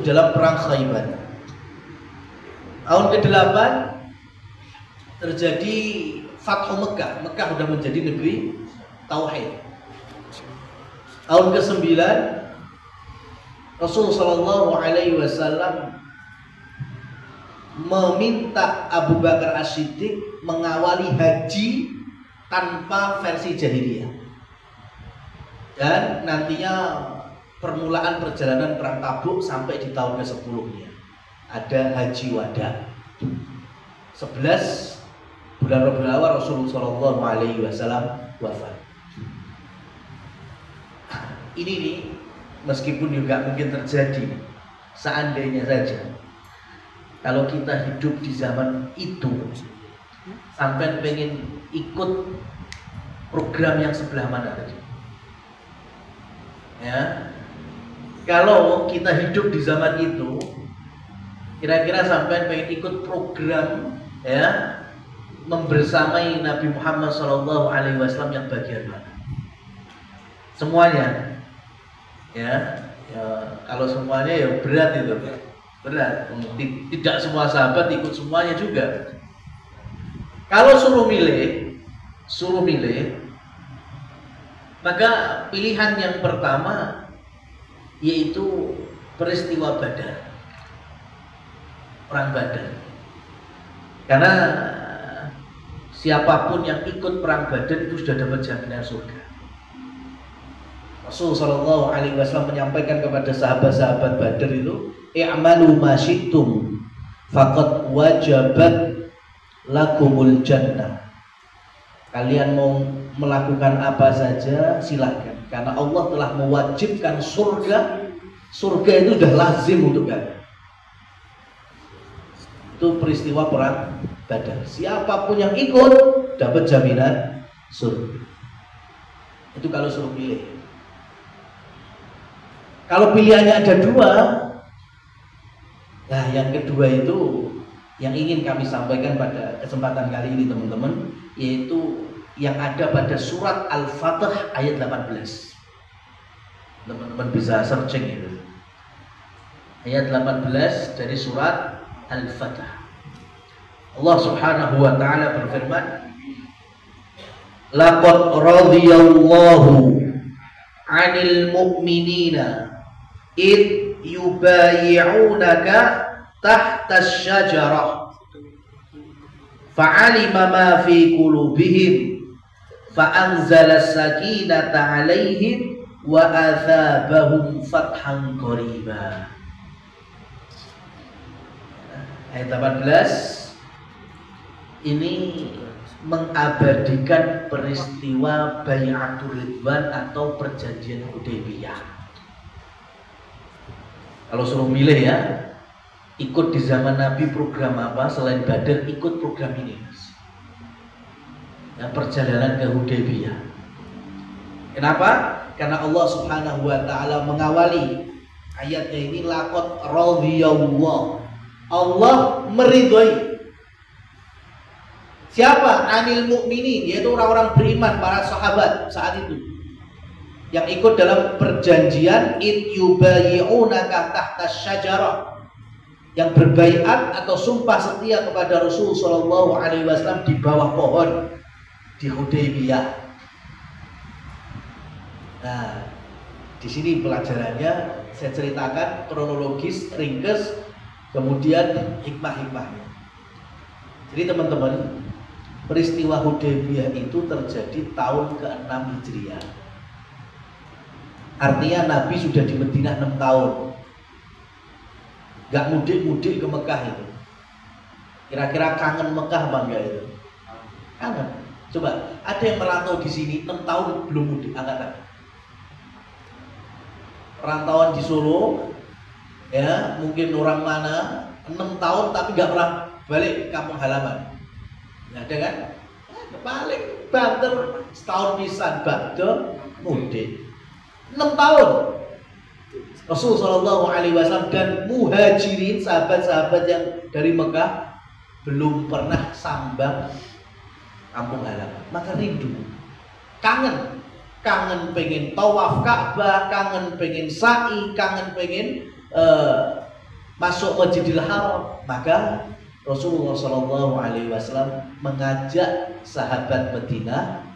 di dalam perang Khaybar. Tahun ke-8 terjadi Fathu Mekah. Mekah sudah menjadi negeri tauhid. Tahun ke-9 Rasulullah Shallallahu Alaihi Wasallam meminta Abu Bakar As-Siddiq mengawali haji tanpa versi jahiliyah, dan nantinya permulaan perjalanan perang Tabuk sampai di tahun ke-10-nya ada haji wada. 11 bulan Rabiul Awal Rasulullah Shallallahu Alaihi Wasallam wafat. Ini nih, meskipun juga mungkin terjadi, seandainya saja kalau kita hidup di zaman itu, sampai pengen ikut program yang sebelah mana tadi? Ya, kalau kita hidup di zaman itu, kira-kira sampai pengen ikut program ya membersamai Nabi Muhammad Shallallahu Alaihi Wasallam yang bagian mana? Semuanya, ya kalau semuanya ya berat itu. Berat, tidak semua sahabat ikut semuanya juga. Kalau suruh milih, maka pilihan yang pertama yaitu peristiwa Badar, perang Badar. Karena siapapun yang ikut perang Badar itu sudah dapat jaminan surga. Rasulullah Shallallahu Alaihi Wasallam menyampaikan kepada sahabat-sahabat Badar itu, i'malu ma syi'tum faqad wajabat lakumul jannah. Kalian mau melakukan apa saja silakan, karena Allah telah mewajibkan surga. Surga itu sudah lazim untuk kalian. Itu peristiwa perang Badar. Siapapun yang ikut dapat jaminan surga. Itu kalau suruh pilih. Kalau pilihannya ada dua, nah yang kedua itu yang ingin kami sampaikan pada kesempatan kali ini teman-teman, yaitu yang ada pada surat Al-Fatih ayat 18. Teman-teman bisa searching itu. Ayat 18 dari surat Al-Fatih. Allah Subhanahu wa taala berfirman, laqad radiyallahu 'anil mu'minina id yubayi'unaka tahta asy-syajarah fa'alima ma fi qulubihim fa'anzala as-sakinata 'alaihim wa athabahum fathan qariba. Ayat 18 ini mengabadikan peristiwa Bai'atul Ridwan atau perjanjian Hudaybiyah. Kalau suruh milih ya, ikut di zaman Nabi program apa selain Badar, ikut program ini mas. Ya, perjalanan ke Hudaybiyah. Kenapa? Karena Allah Subhanahu wa taala mengawali ayatnya ini laqad radhiyallahu. Allah meridhoi siapa? Anil mu'minin, yaitu orang-orang beriman, para sahabat saat itu yang ikut dalam perjanjian id yubayi'unaka tahta syajarah, yang berbaiat atau sumpah setia kepada Rasul Shallallahu Alaihi Wasallam di bawah pohon di Hudaybiyah. Nah, di sini pelajarannya saya ceritakan kronologis, ringkas, kemudian hikmah-hikmahnya. Jadi teman-teman, peristiwa Hudaybiyah itu terjadi tahun ke-6 Hijriah. Artinya Nabi sudah di Madinah 6 tahun. Gak mudik-mudik ke Mekah itu. Kira-kira kangen Mekah apa enggak itu? Kangen. Coba, ada yang merantau di sini 6 tahun belum mudik, angkat tangan. Perantauan di Solo, ya mungkin orang mana 6 tahun tapi gak pernah balik kampung halaman. Nah, ada kan? Paling banter setahun pisan banter mudik. 6 tahun Rasulullah Shallallahu Alaihi Wasallam dan muhajirin, sahabat-sahabat yang dari Mekah, belum pernah sambang kampung halaman. Maka rindu, kangen pengen tawaf Ka'bah, kangen pengen sa'i, kangen pengen masuk Masjidil Haram, maka Rasulullah SAW mengajak sahabat Madinah,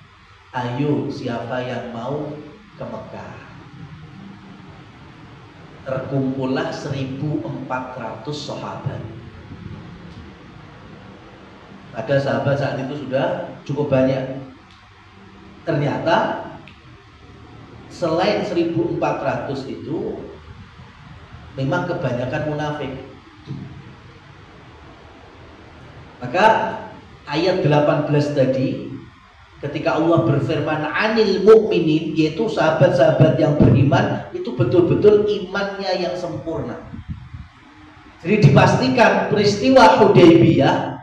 ayo siapa yang mau ke Mekah. Terkumpullah 1.400 sahabat. Ada sahabat saat itu sudah cukup banyak. Ternyata selain 1.400 itu memang kebanyakan munafik. Maka ayat 18 tadi, ketika Allah berfirman anil mu'minin, yaitu sahabat-sahabat yang beriman, itu betul-betul imannya yang sempurna. Jadi dipastikan peristiwa Hudaybiyah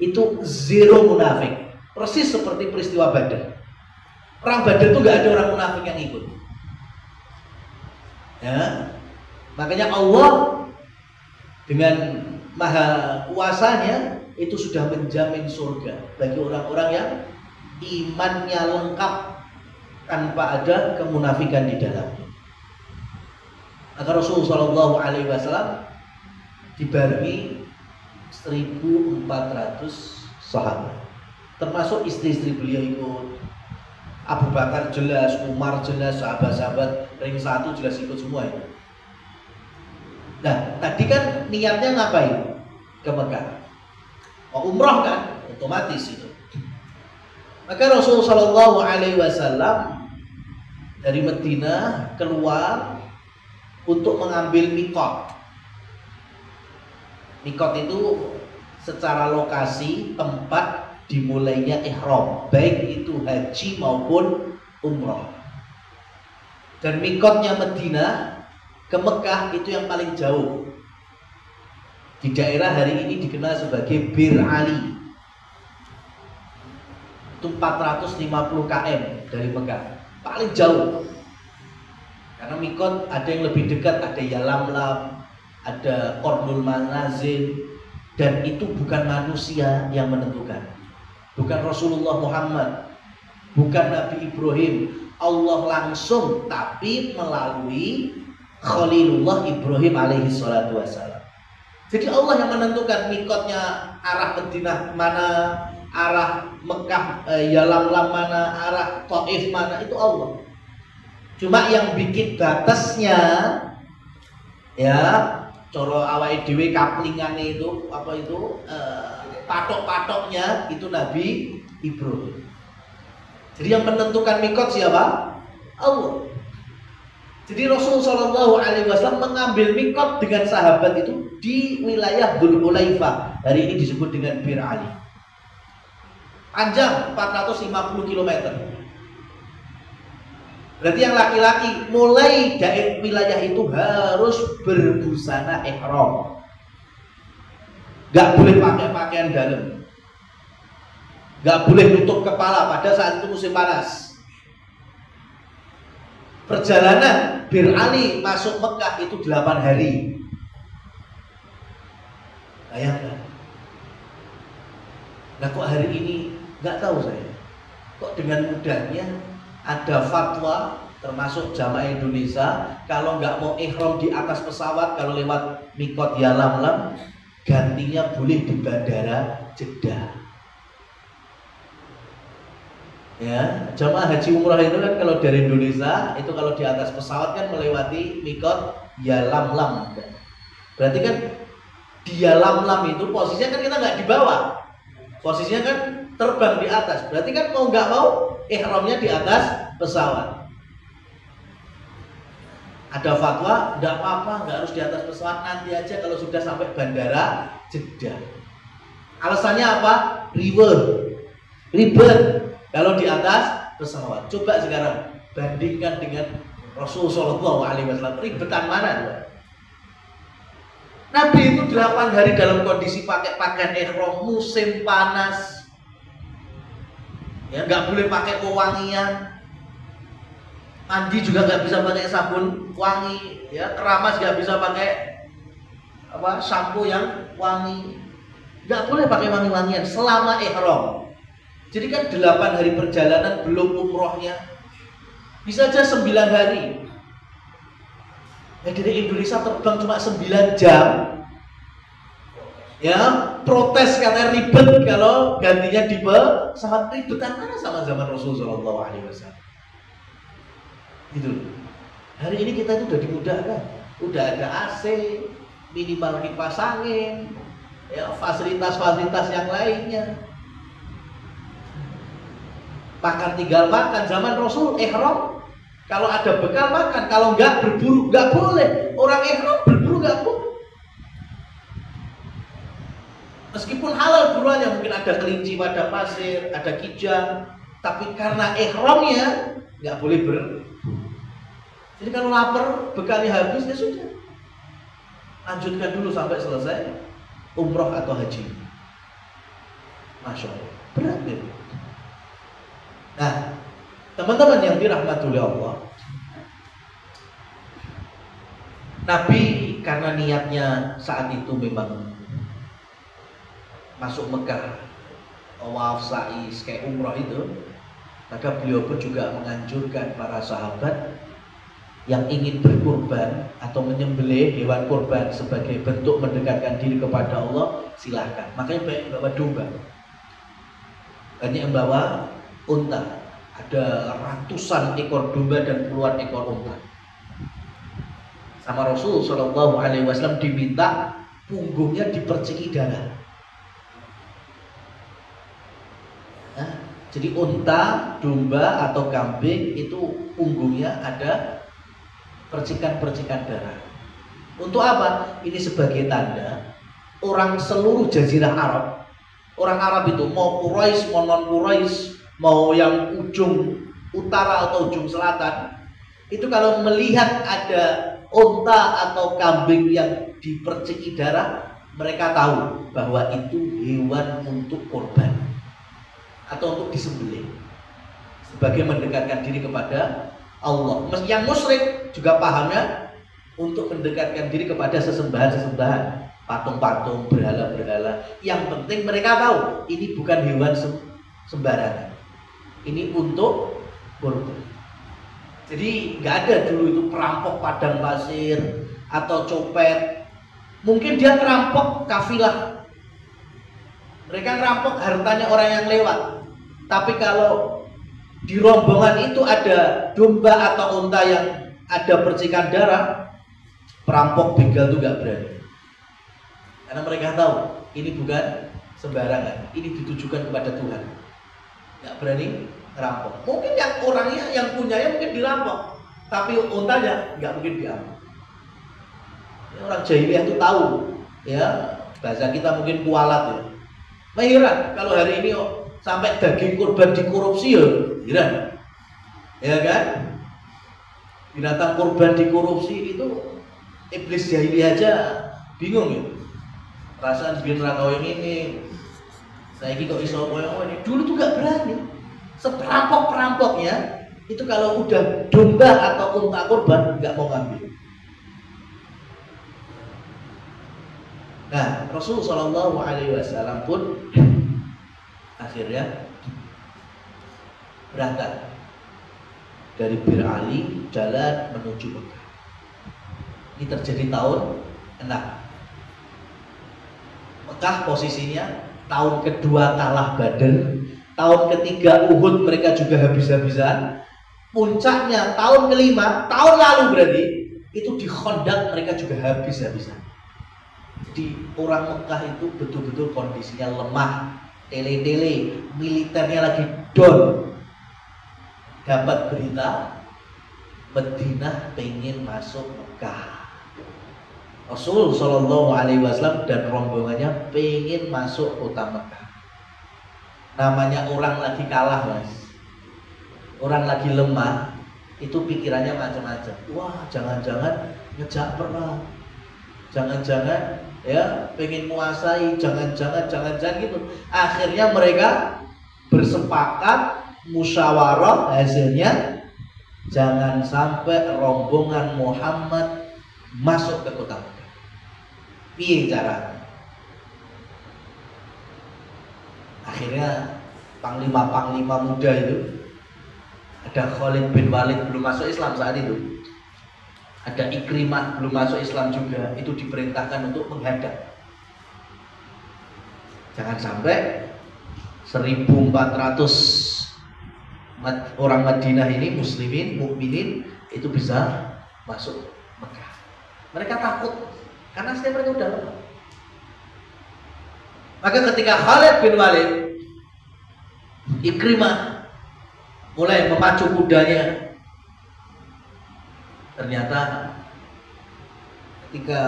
itu zero munafik, persis seperti peristiwa Badar. Perang Badar itu nggak ada orang munafik yang ikut. Ya, makanya Allah dengan maha kuasanya itu sudah menjamin surga bagi orang-orang yang imannya lengkap tanpa ada kemunafikan di dalamnya. Maka Rasulullah SAW dibarengi 1.400 sahabat, termasuk istri-istri beliau ikut. Abu Bakar jelas, Umar jelas, sahabat-sahabat ring 1 jelas ikut semua itu. Nah, tadi kan niatnya ngapain? Ke Mekah. Mau umroh kan? Otomatis itu. Maka Rasulullah SAW dari Madinah keluar untuk mengambil mikot. Mikot itu secara lokasi tempat dimulainya ihram, baik itu haji maupun umroh. Dan mikotnya Madinah ke Mekah itu yang paling jauh. Di daerah hari ini dikenal sebagai Bir Ali. Itu 450 km dari Mekah, paling jauh. Karena mikot ada yang lebih dekat, ada Yalamlam, ada Qardul Manazil, dan itu bukan manusia yang menentukan, bukan Rasulullah Muhammad, bukan Nabi Ibrahim. Allah langsung, tapi melalui Khalilullah Ibrahim alaihi salatu wassalam. Jadi Allah yang menentukan mikotnya arah Madinah mana, arah Mekah Yalamlam mana, arah Taif mana, itu Allah. Cuma yang bikin batasnya ya coro awake dhewe kaplingane itu apa itu patok-patoknya itu Nabi Ibrahim. Jadi yang menentukan mikot siapa? Allah. Jadi Rasulullah SAW mengambil mikot dengan sahabat itu di wilayah Dzul Hulaifah. Hari ini disebut dengan Bir Ali. Panjang 450 km. Berarti yang laki-laki mulai dari wilayah itu harus berbusana ihram. Gak boleh pakai pakaian dalam. Gak boleh nutup kepala pada saat itu musim panas. Perjalanan Bir Ali masuk Mekah itu 8 hari. Bayangkan. Nah kok hari ini gak tahu saya. Kok dengan mudahnya ada fatwa termasuk jamaah Indonesia kalau nggak mau ihram di atas pesawat, kalau lewat mikot Yalamlam gantinya boleh di bandara Jeddah. Ya, jamaah haji umrah itu kan kalau dari Indonesia itu kalau di atas pesawat kan melewati mikot Yalamlam. Berarti kan di Yalamlam itu posisinya kan kita nggak di bawah, posisinya kan terbang di atas. Berarti kan mau nggak mau ihramnya di atas pesawat. Ada fatwa, tidak apa-apa, nggak harus di atas pesawat, nanti aja kalau sudah sampai bandara Jeddah. Alasannya apa? Ribet kalau di atas pesawat. Coba sekarang bandingkan dengan Rasulullah SAW, ribetan mana? Nabi itu 8 hari dalam kondisi pakai pakaian ihram, musim panas. Ya, nggak boleh pakai pewangian, mandi juga nggak bisa pakai sabun wangi, ya keramas nggak bisa pakai apa sampo yang wangi, nggak boleh pakai wangi-wangian selama ihram. Jadi kan 8 hari perjalanan belum umrohnya, bisa aja 9 hari. Dari Indonesia terbang cuma 9 jam, Ya, protes karena ribet kalau gantinya di pesawat. Ribetan mana sama zaman Rasulullah SAW? Gitu. Hari ini kita itu udah dimudahkan, udah ada AC, minimal kipas angin, ya fasilitas-fasilitas yang lainnya. Makan tinggal makan. Zaman Rasul ihram, kalau ada bekal makan, kalau enggak berburu enggak boleh. Orang ihram berburu enggak boleh. Meskipun halal buruannya, mungkin ada kelinci, padang pasir, ada kijang, tapi karena ihramnya nggak boleh Jadi kalau lapar, bekalnya habis, ya sudah. Lanjutkan dulu sampai selesai umroh atau haji. Masya Allah, berat gitu. Nah, teman-teman yang dirahmati oleh Allah, Nabi karena niatnya saat itu memang masuk Mekah, tawaf, sa'i, kayak umrah itu, maka beliau pun juga menganjurkan para sahabat yang ingin berkurban atau menyembelih hewan kurban sebagai bentuk mendekatkan diri kepada Allah, silahkan. Makanya banyak yang bawa domba, banyak yang bawa unta, ada ratusan ekor domba dan puluhan ekor unta. Sama Rasul SAW diminta punggungnya diperciki darah. Nah, jadi unta, domba atau kambing itu punggungnya ada percikan-percikan darah. Untuk apa? Ini sebagai tanda orang seluruh jazirah Arab. Orang Arab itu mau Quraisy, mau non Quraisy, mau yang ujung utara atau ujung selatan, itu kalau melihat ada unta atau kambing yang diperciki darah, mereka tahu bahwa itu hewan untuk korban atau untuk disembelih sebagai mendekatkan diri kepada Allah. Yang musyrik juga pahamnya untuk mendekatkan diri kepada sesembahan-sesembahan, patung-patung, berhala-berhala. Yang penting mereka tahu ini bukan hewan sembarangan, ini untuk korban. Jadi nggak ada dulu itu perampok padang pasir atau copet. Mungkin dia ngerampok kafilah, mereka ngerampok hartanya orang yang lewat. Tapi kalau di rombongan itu ada domba atau unta yang ada percikan darah, perampok begal itu gak berani. Karena mereka tahu ini bukan sembarangan, ini ditujukan kepada Tuhan. Gak berani ngerampok. Mungkin yang orangnya yang punyanya mungkin dirampok, tapi untanya gak mungkin diambil. Ini orang jahiliyah itu tahu, ya bahasa kita mungkin kualat ya. Heran kalau hari ini sampai daging kurban dikorupsi ya, heran, ya kan? Binatang kurban dikorupsi itu iblis jahiliyah aja bingung ya. Perasaan bikin rangkau yang ini, saya kok iso koyo ini. Dulu tuh gak berani. Seperampok-perampoknya itu kalau udah domba atau unta kurban gak mau ngambil. Nah, Rasulullah SAW pun akhirnya berangkat dari Bir Ali jalan menuju Mekah. Ini terjadi tahun 6. Mekah posisinya tahun kedua kalah Badar, tahun ketiga Uhud mereka juga habis-habisan. Puncaknya tahun kelima, tahun lalu berarti itu di Khandaq mereka juga habis-habisan. Jadi orang Mekah itu betul-betul kondisinya lemah, tele-tele, militernya lagi down. Dapat berita Madinah pengen masuk Mekah. Rasul SAW dan rombongannya pengen masuk kota Mekah. Namanya orang lagi kalah, mas. Orang lagi lemah, itu pikirannya macam-macam. Wah, jangan-jangan ngejak perang, jangan-jangan ya pengen menguasai, jangan-jangan gitu. Akhirnya mereka bersepakat, musyawarah, hasilnya jangan sampai rombongan Muhammad masuk ke kota Mekah. Piye caranya? Akhirnya panglima-panglima muda itu, ada Khalid bin Walid belum masuk Islam saat itu, ada Ikrimah belum masuk Islam juga, itu diperintahkan untuk menghadap. Jangan sampai 1.400 orang Madinah ini muslimin, mukminin itu bisa masuk Mekah. Mereka takut karena setiap mereka udah lemah. Maka ketika Khalid bin Walid, Ikrimah mulai memacu kudanya, ternyata ketika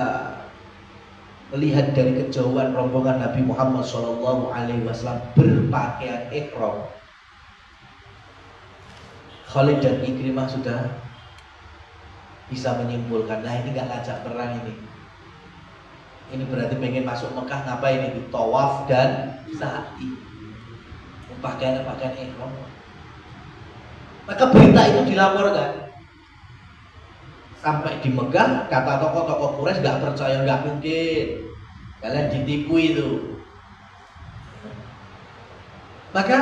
melihat dari kejauhan rombongan Nabi Muhammad SAW berpakaian ihram, Khalid dan Ikrimah sudah bisa menyimpulkan, nah ini nggak ngajak perang ini. Ini berarti pengen masuk Mekah, ngapain itu? Tawaf dan sa'i, pakaian ihram. Maka berita itu dilaporkan sampai di Mekah. Kata tokoh-tokoh Quraisy nggak percaya, nggak mungkin kalian ditipu itu. Maka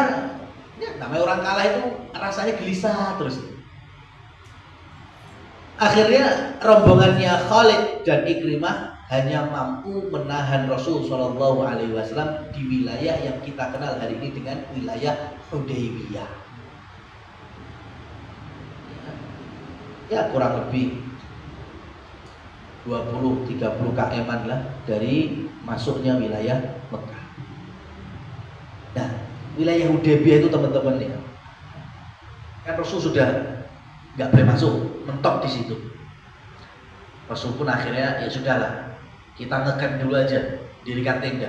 ya, namanya orang kalah itu rasanya gelisah terus. Akhirnya rombongannya Khalid dan Ikrimah hanya mampu menahan Rasul Shallallahu Alaihi Wasallam di wilayah yang kita kenal hari ini dengan wilayah Hudaybiyah. Ya kurang lebih 20-30 km lah dari masuknya wilayah Mekah. Nah, wilayah Hudaybiyah itu teman-teman ya, kan Rasul sudah nggak boleh masuk, mentok di situ. Rasul pun akhirnya ya sudahlah, kita ngecamp dulu aja, dirikan tenda.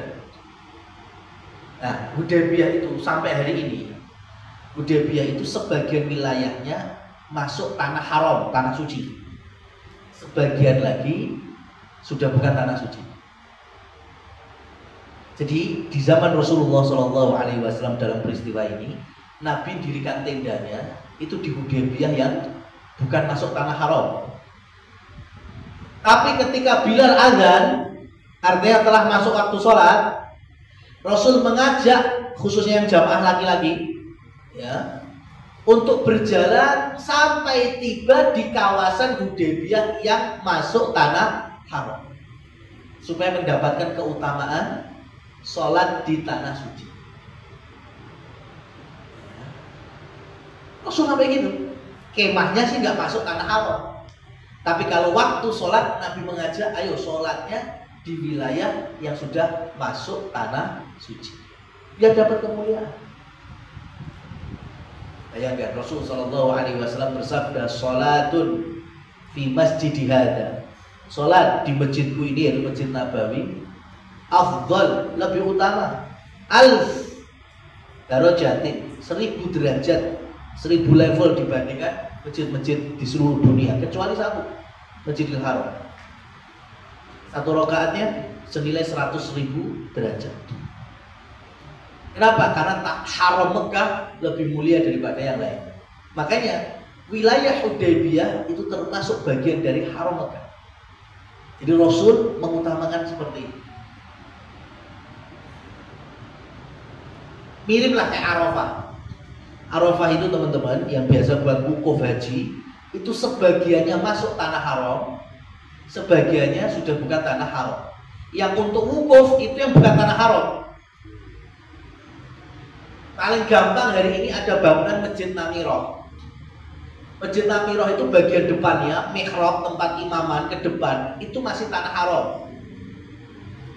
Nah, Hudaybiyah itu sampai hari ini, Hudaybiyah itu sebagian wilayahnya masuk tanah haram, tanah suci. Sebagian lagi sudah bukan tanah suci. Jadi di zaman Rasulullah SAW dalam peristiwa ini, Nabi dirikan tendanya itu di Hudaybiyah yang bukan masuk tanah haram. Tapi ketika Bilal azan, artinya telah masuk waktu sholat, Rasul mengajak khususnya yang jamaah laki-laki ya, untuk berjalan sampai tiba di kawasan Hudaybiyah yang masuk tanah haram, supaya mendapatkan keutamaan sholat di tanah suci. Rasul sampai gitu. Kemahnya sih nggak masuk tanah haram, tapi kalau waktu sholat Nabi mengajak, ayo sholatnya di wilayah yang sudah masuk tanah suci, biar dapat kemuliaan. Bayangkan Rasul Shallallahu Alaihi Wasallam bersabda, sholatun fi masjid hada, sholat di masjidku ini, yaitu Masjid Nabawi, afdal, lebih utama, alf darajatin, 1000 derajat, 1000 level dibandingkan masjid-masjid di seluruh dunia, kecuali satu, Masjidil Haram. Satu rakaatnya senilai 100.000 derajat. Kenapa? Karena haram Mekah lebih mulia daripada yang lain. Makanya wilayah Hudaybiyah itu termasuk bagian dari haram Mekah. Jadi Rasul mengutamakan seperti ini. Miriplah kayak Arafah. Arafah itu teman-teman yang biasa buat wukuf haji, itu sebagiannya masuk tanah haram, sebagiannya sudah bukan tanah haram. Yang untuk wukuf itu yang bukan tanah haram. Paling gampang hari ini ada bangunan Masjid Namirah. Masjid Namirah itu bagian depannya, mihrab tempat imaman ke depan, itu masih tanah haram.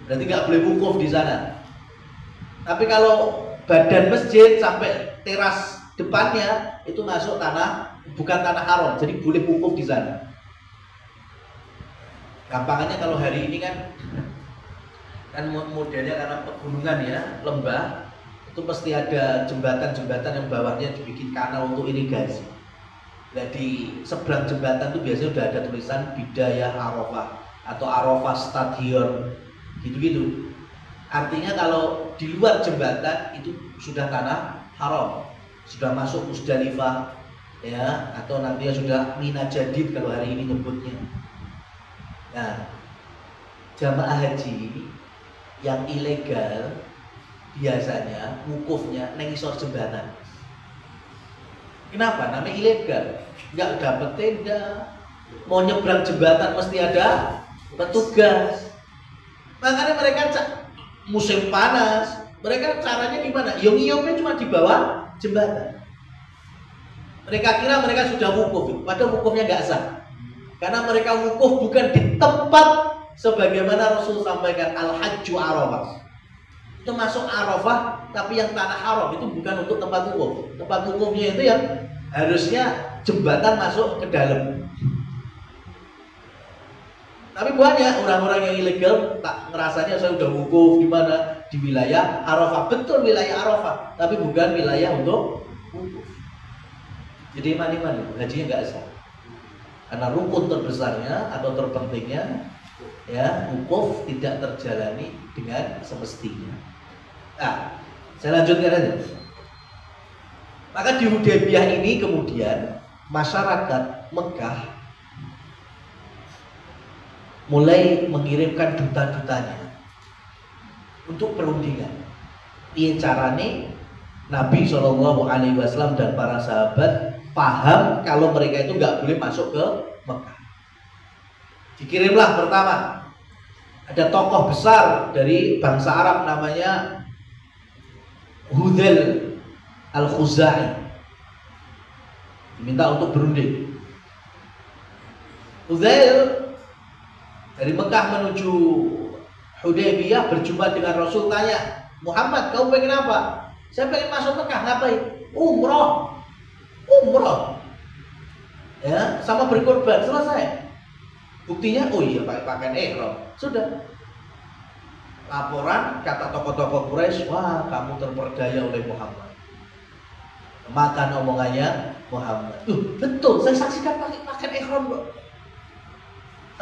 Berarti nggak boleh wukuf di sana. Tapi kalau badan masjid sampai teras depannya itu masuk tanah, bukan tanah haram, jadi boleh wukuf di sana. Gampangannya kalau hari ini kan modelnya karena pegunungan ya, lembah, itu pasti ada jembatan-jembatan yang bawahnya dibikin kanal untuk irigasi. Nah, di seberang jembatan itu biasanya udah ada tulisan Bidayah Arafah atau Arafah Stadion, gitu-gitu. Artinya kalau di luar jembatan itu sudah tanah haram, sudah masuk Musdalifah ya, atau nantinya sudah Mina Jadid kalau hari ini nyebutnya. Nah, jamaah haji yang ilegal biasanya wukufnya neng isor jembatan. Kenapa? Namanya ilegal, nggak dapet tenda, mau nyebrang jembatan mesti ada petugas. Makanya mereka musim panas Mereka caranya gimana? Yong-yongnya cuma di bawah jembatan. Mereka kira mereka sudah wukuf, padahal wukufnya nggak sah. Karena mereka wukuf bukan di tempat sebagaimana Rasul sampaikan al-hajju Arafah. Itu masuk Arafah, tapi yang tanah haram itu bukan untuk tempat wukuf. Tempat wukufnya itu yang harusnya jembatan masuk ke dalam. Tapi banyak orang-orang yang ilegal tak ngerasanya saya udah wukuf di mana, di wilayah Arafah. Betul wilayah Arafah, tapi bukan wilayah untuk wukuf. Jadi mani-mani hajinya nggak sah. Karena rukun terbesarnya atau terpentingnya ya wukuf tidak terjalani dengan semestinya. Nah, saya lanjutkan aja. Maka di Hudaybiyah ini kemudian masyarakat Mekah mulai mengirimkan duta-dutanya untuk perundingan. Piye carane Nabi SAW dan para sahabat paham kalau mereka itu nggak boleh masuk ke Mekah. Dikirimlah pertama ada tokoh besar dari bangsa Arab namanya Hudzail Al-Khuzai, diminta untuk berunding. Hudzail dari Mekah menuju Hudaybiyah berjumpa dengan Rasul, tanya, Muhammad, kamu pengen apa? Saya pengen masuk Mekah, ngapain? Umroh. Ya, sama berkorban, selesai. Buktinya, oh iya pakaian ihram. Sudah. Laporan kata tokoh-tokoh Quraisy, wah kamu terperdaya oleh Muhammad. Makan omongannya Muhammad. Betul, saya saksikan pakaian ihram kok.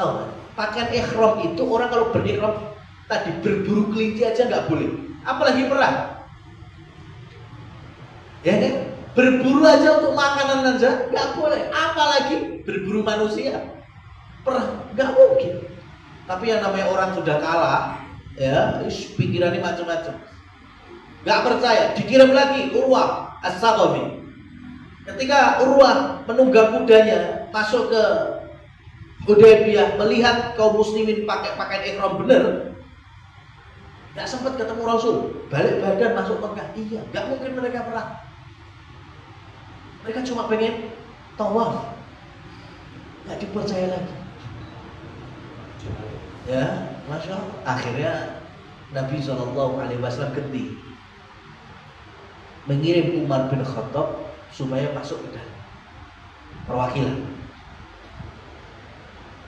Oh, pakaian ihram itu orang kalau berihram tadi berburu kelinci aja nggak boleh, apalagi perang. Ya kan? Berburu aja untuk makanan aja nggak boleh, apalagi berburu manusia. Perang nggak mungkin. Tapi yang namanya orang sudah kalah, ya, pikirannya macam-macam. Nggak percaya, dikirim lagi Urwah As-Saqafi. Ketika Urwah menunggang kudanya masuk ke Hudaybiyah, melihat kaum muslimin pakai pakaian ihram bener, nggak sempat ketemu Rasul, balik badan masuk Mekah. Iya, nggak mungkin mereka perang. Mereka cuma pengen tawaf, nggak dipercaya lagi. Ya, masya Allah. Akhirnya Nabi SAW genti, mengirim Umar bin Khattab supaya masuk ke dalam perwakilan.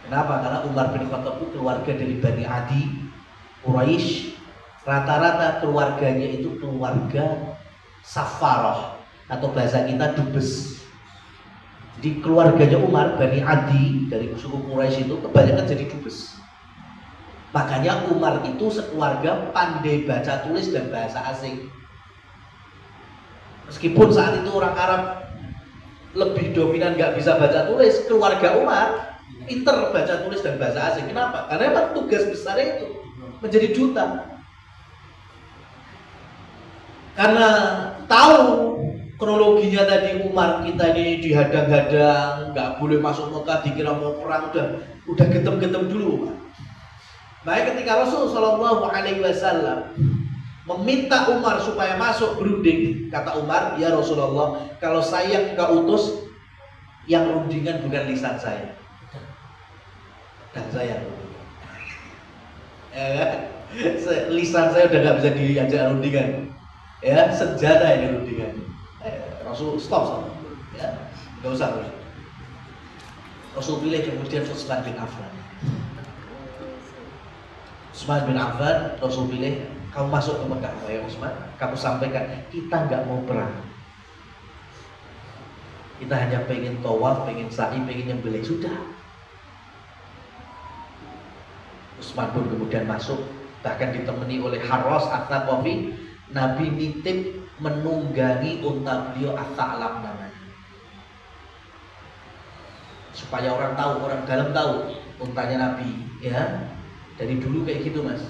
Kenapa? Karena Umar bin Khattab itu keluarga dari Bani Adi, Quraisy. Rata-rata keluarganya itu keluarga Safarah, atau bahasa kita dubes. Jadi keluarganya Umar, Bani Adi dari suku Quraisy itu kebanyakan jadi dubes. Makanya Umar itu sekeluarga pandai baca tulis dan bahasa asing. Meskipun saat itu orang Arab lebih dominan nggak bisa baca tulis, keluarga Umar pinter baca tulis dan bahasa asing. Kenapa? Karena memang tugas besarnya itu menjadi duta. Karena tahu kronologinya tadi, Umar kita ini dihadang-hadang, nggak boleh masuk Mekah, dikira mau perang, udah getem-getem dulu, Pak. Baik, ketika Rasul SAW meminta Umar supaya masuk berunding, kata Umar, ya Rasulullah, kalau saya yang kau utus, yang rundingan bukan lisan saya, dan saya lisan saya udah nggak bisa diajak rundingan, ya senjata ini rundingan. Rasul stop, ya nggak usah. Rasul pilih kemudian Utsman bin Affan. Utsman bin Affan Rasul pilih, kamu masuk ke Mekah, ya Utsman, kamu sampaikan kita nggak mau perang, kita hanya pengen tawaf, pengen sa'i, pengen nyembelih, sudah. Utsman pun kemudian masuk, bahkan ditemani oleh Harras At-Thaqafi. Nabi nitip menunggangi unta beliau At-Tha'lab namanya, supaya orang tahu, orang dalam tahu untanya Nabi, ya. Dari dulu kayak gitu, Mas.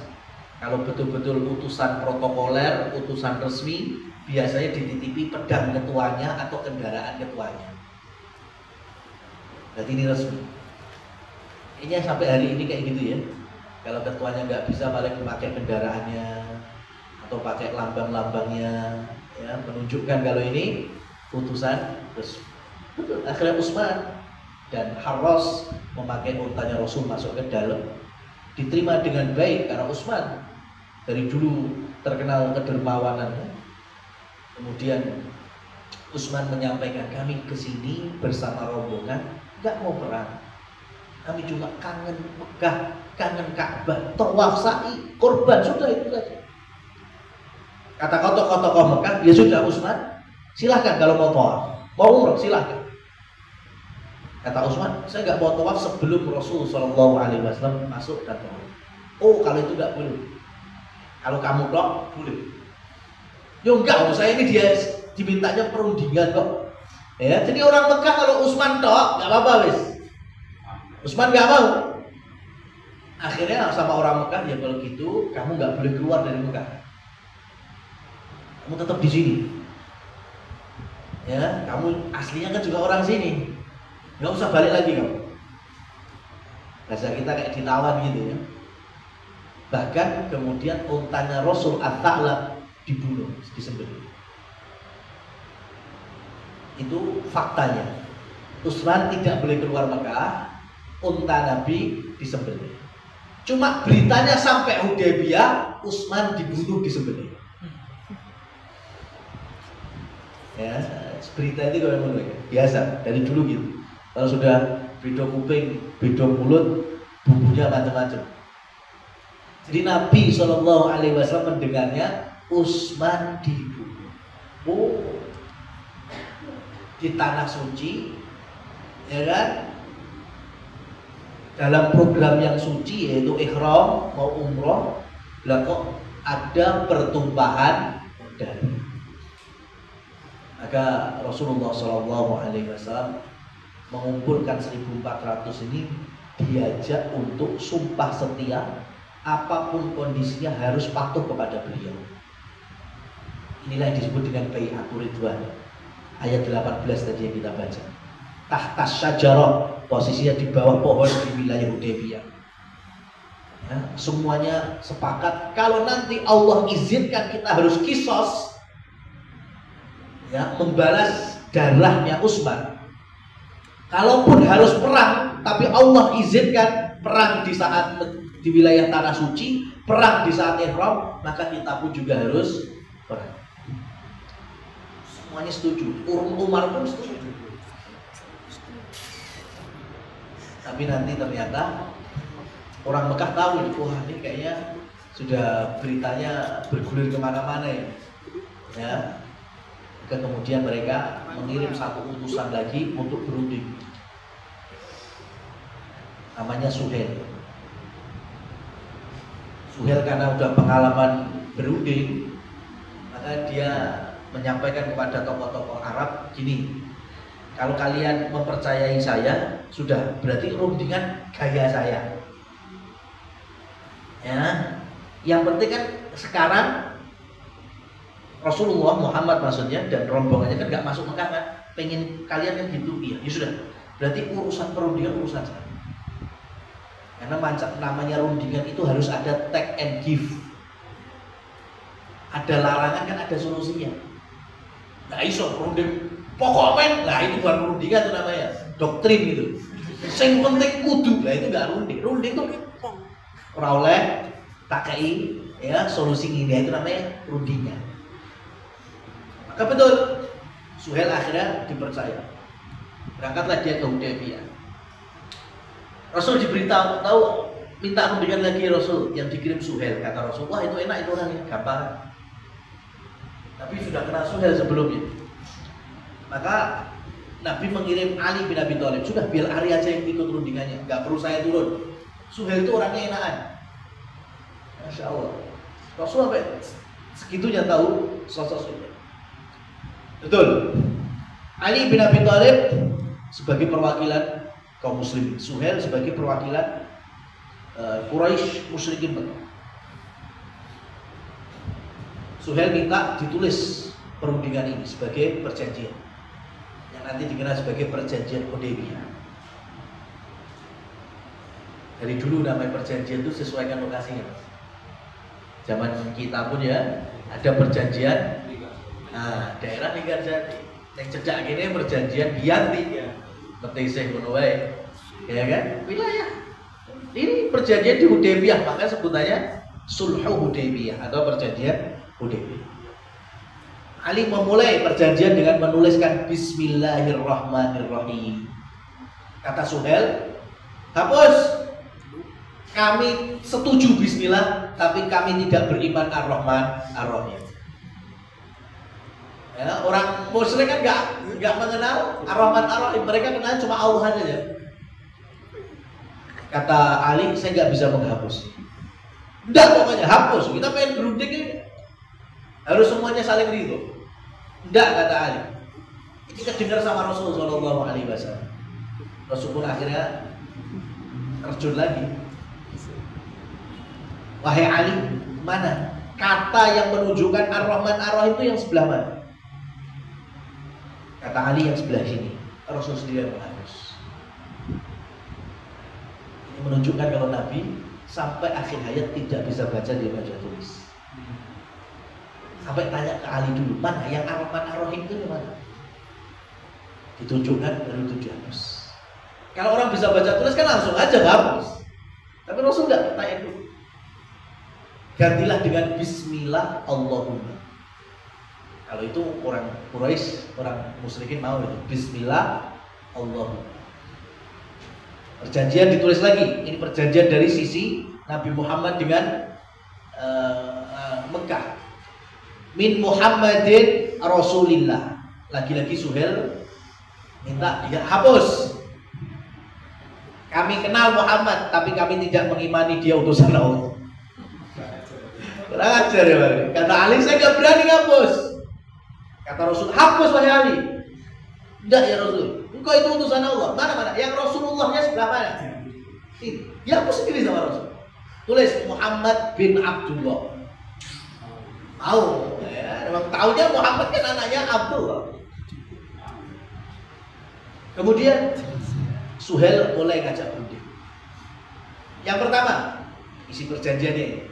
Kalau betul-betul utusan protokoler, utusan resmi, biasanya dititipi pedang ketuanya atau kendaraan ketuanya. Berarti ini resmi. Ini sampai hari ini kayak gitu ya. Kalau ketuanya nggak bisa, paling memakai kendaraannya atau pakai lambang-lambangnya, ya, menunjukkan kalau ini putusan resmi. Betul, akhirnya Utsman dan Harras memakai untanya Rasul masuk ke dalam, diterima dengan baik karena Utsman dari dulu terkenal kedermawanannya. Kemudian Utsman menyampaikan, kami kesini bersama rombongan nggak mau perang, kami cuma kangen Mekah, kangen Ka'bah, tawaf sa'i, korban, sudah itu saja. Kata tokoh-tokoh Mekah, ya sudah Utsman, silahkan kalau mau tawaf, mau umrah silahkan. Kata Utsman, saya nggak mau tawaf sebelum Rasul Shallallahu Alaihi Wasallam masuk dan tawaf. Oh, kalau itu nggak boleh. Kalau kamu tok boleh. Yo enggak, saya ini dia dimintanya perundingan kok. Ya, jadi orang Mekah kalau Utsman tok nggak apa-apa wis. Utsman nggak mau. Akhirnya sama orang Mekah, ya kalau gitu kamu nggak boleh keluar dari Mekah. Kamu tetap di sini. Ya, kamu aslinya kan juga orang sini. Nggak usah balik lagi kamu. Bahasa kita kayak ditawan gitu ya. Bahkan kemudian untanya Rasul At-Ta'lab dibunuh, disembelih. Itu faktanya. Utsman tidak boleh keluar Mekah, unta Nabi disembelih. Cuma beritanya sampai Hudaybiyah, Utsman dibunuh, disembelih. Ya, berita itu kalau menurut biasa dari dulu gitu. Kalau sudah beda kuping, beda mulut, bumbunya macam-macam. Jadi Nabi Shallallahu Alaihi Wasallam mendengarnya Utsman dibunuh. Oh, di tanah suci, ya kan? Dalam program yang suci yaitu ihram mau umroh, lah kok ada pertumpahan darah. Maka Rasulullah Shallallahu Alaihi Wasallam mengumpulkan 1.400 ini, diajak untuk sumpah setia, apapun kondisinya harus patuh kepada beliau. Inilah yang disebut dengan Bai'atur Ridwan, ayat 18 tadi yang kita baca. Tahtas syajarah, posisinya di bawah pohon di wilayah Hudaybiyah. Ya, semuanya sepakat kalau nanti Allah izinkan kita harus kisos, ya, membalas darahnya Utsman. Kalaupun harus perang, tapi Allah izinkan perang di saat di wilayah tanah suci, perang di saat ihram, maka kita pun juga harus perang. Semuanya setuju. Umar pun setuju. Tapi nanti ternyata orang Mekah tahu, wah ini kayaknya sudah beritanya bergulir kemana-mana ya. Ya. Kemudian mereka mengirim satu utusan lagi untuk berunding. Namanya Suhail. Suhail karena udah pengalaman berunding, maka dia menyampaikan kepada tokoh-tokoh Arab gini, kalau kalian mempercayai saya, sudah berarti rundingan gaya saya. Ya, yang penting kan sekarang Rasulullah Muhammad maksudnya dan rombongannya kan nggak masuk Mekah kan, pengen kalian kan gitu, iya, ya sudah. Berarti urusan perundingan urusan saya. Karena namanya rundingan itu harus ada take and give. Ada larangan kan ada solusinya. Nggak iso runding pokoknya, nah itu bukan rundingan itu namanya, doktrin gitu. Yang penting kudu, lah itu nggak runding. Runding itu ora oleh tak kei ya solusi ini, itu namanya rundingan. Maka betul, Suhail akhirnya dipercaya. Berangkatlah dia ke Hudaybiyah. Rasul diberitahu, tahu minta rundingan lagi Rasul, yang dikirim Suhail. Kata Rasul, wah itu enak, itu orangnya gampang. Tapi sudah kenal Suhail sebelumnya. Maka Nabi mengirim Ali bin Abi Thalib, sudah biar Ali aja yang ikut rundingannya, nggak perlu saya turun. Suhail itu orangnya enakan. Masya Allah. Rasul sampai segitunya tahu sosok Suhail. Betul. Ali bin Abi Thalib sebagai perwakilan kaum muslimin, Suhail sebagai perwakilan Quraisy musyrikin Mekah. Suhail minta ditulis perundingan ini sebagai perjanjian yang nanti dikenal sebagai perjanjian Hudaybiyah. Dari dulu namanya perjanjian itu sesuaikan lokasinya. Zaman kita pun ya ada perjanjian. Nah, daerah Linggarjati yang cedak gini perjanjian Bianti Metisih ngono wae. Ya kan? Wilayah. Ini perjanjian di Hudaybiyah, maka sebutannya Sulhu Hudaybiyah atau perjanjian Hudaybiyah. Ali memulai perjanjian dengan menuliskan Bismillahirrahmanirrahim. Kata Suhail, hapus. Kami setuju Bismillah, tapi kami tidak beriman Ar-Rahman Ar-Rahim. Ya, orang musyrik kan nggak mengenal Ar-Rahman Ar-Rahim, mereka kenal cuma Allah saja. Kata Ali, saya nggak bisa menghapus. Enggak, pokoknya hapus. Kita pengen berunding ini, harus semuanya saling ridho. Enggak, kata Ali. Kita dengar sama Rasul Shallallahu Alaihi Wasallam. Rasul pun akhirnya terjun lagi. Wahai Ali, mana kata yang menunjukkan Ar-Rahman Ar-Rahim itu yang sebelah mana? Kata Ali, yang sebelah sini. Rasul sendiri yang menghapus. Ini menunjukkan kalau Nabi sampai akhir hayat tidak bisa baca, dia baca tulis. Sampai tanya ke Ali dulu, mana yang Ar-Rahman Ar-Rahim itu mana? Ditunjukkan, baru itu dihapus. Kalau orang bisa baca tulis kan langsung aja hapus. Tapi Rasul enggak, tanya dulu. Gantilah dengan Bismillah Allahumma. Kalau itu orang Quraisy, orang musyrikin mau itu Bismillah Allahumma. Perjanjian ditulis lagi. Ini perjanjian dari sisi Nabi Muhammad dengan Mekah. Min Muhammadin Rasulillah. Lagi-lagi Suhail minta dia hapus. Kami kenal Muhammad, tapi kami tidak mengimani dia utusan Allah. Kurang ajar ya Pak. Kata Ali, saya nggak berani hapus. Kata Rasul, hapus wahai Ali. Tidak ya Rasul, engkau itu utusan Allah. Mana? Yang Rasulullahnya sebelah mana? Ya hapus sendiri sama Rasul. Tulis Muhammad bin Abdullah. Mau ya, memang tahunya Muhammad kan anaknya Abdullah. Kemudian Suhail mulai ngajak berunding. Yang pertama, isi perjanjiannya,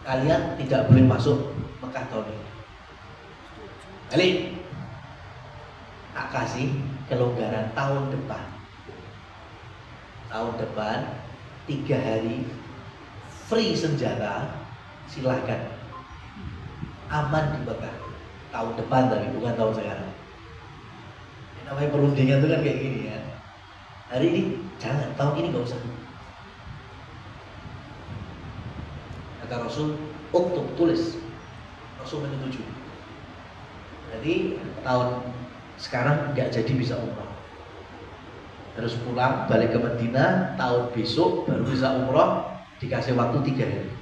kalian tidak boleh masuk Mekah tahun ini. Ali, tak kasih kelonggaran tahun depan. Tahun depan 3 hari free senjata, silahkan. Aman di Mekah. Tahun depan tapi bukan tahun sekarang. Namanya perundingan itu kan kayak gini ya. Hari ini jangan, tahun ini nggak usah. Kata Rasul, uktub, tulis. Rasul menyetujui. Jadi tahun sekarang nggak jadi bisa umrah. Terus pulang balik ke Madinah, tahun besok baru bisa umrah, dikasih waktu 3 hari.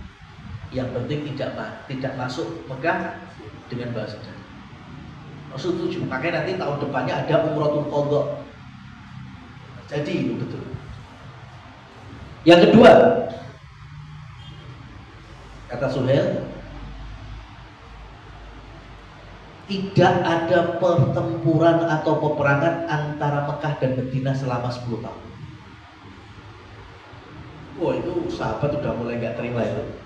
Yang penting tidak masuk Mekah dengan bahasa Jawa. Rasul setuju, makanya nanti tahun depannya ada Umratul Qadha. Jadi itu betul. Yang kedua, kata Suhail, tidak ada pertempuran atau peperangan antara Mekah dan Madinah selama 10 tahun. Wah, itu sahabat sudah mulai nggak terima itu.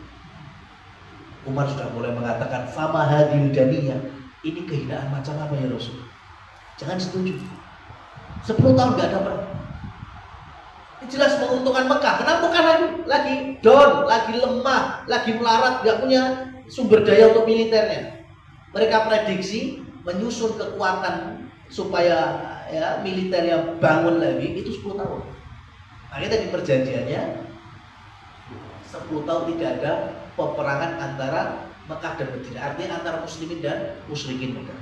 Umar sudah mulai mengatakan, fama hadil daniyah, ini kehinaan macam apa ya Rasul? Jangan setuju. 10 tahun nggak ada perang. Ini jelas menguntungkan Mekah. Kenapa Mekah lagi down, lagi lemah, lagi melarat, nggak punya sumber daya untuk militernya. Mereka prediksi menyusun kekuatan supaya ya militernya bangun lagi itu 10 tahun. Makanya tadi perjanjiannya 10 tahun tidak ada peperangan antara Mekah dan Madinah. Artinya antara muslimin dan musyrikin Mekah.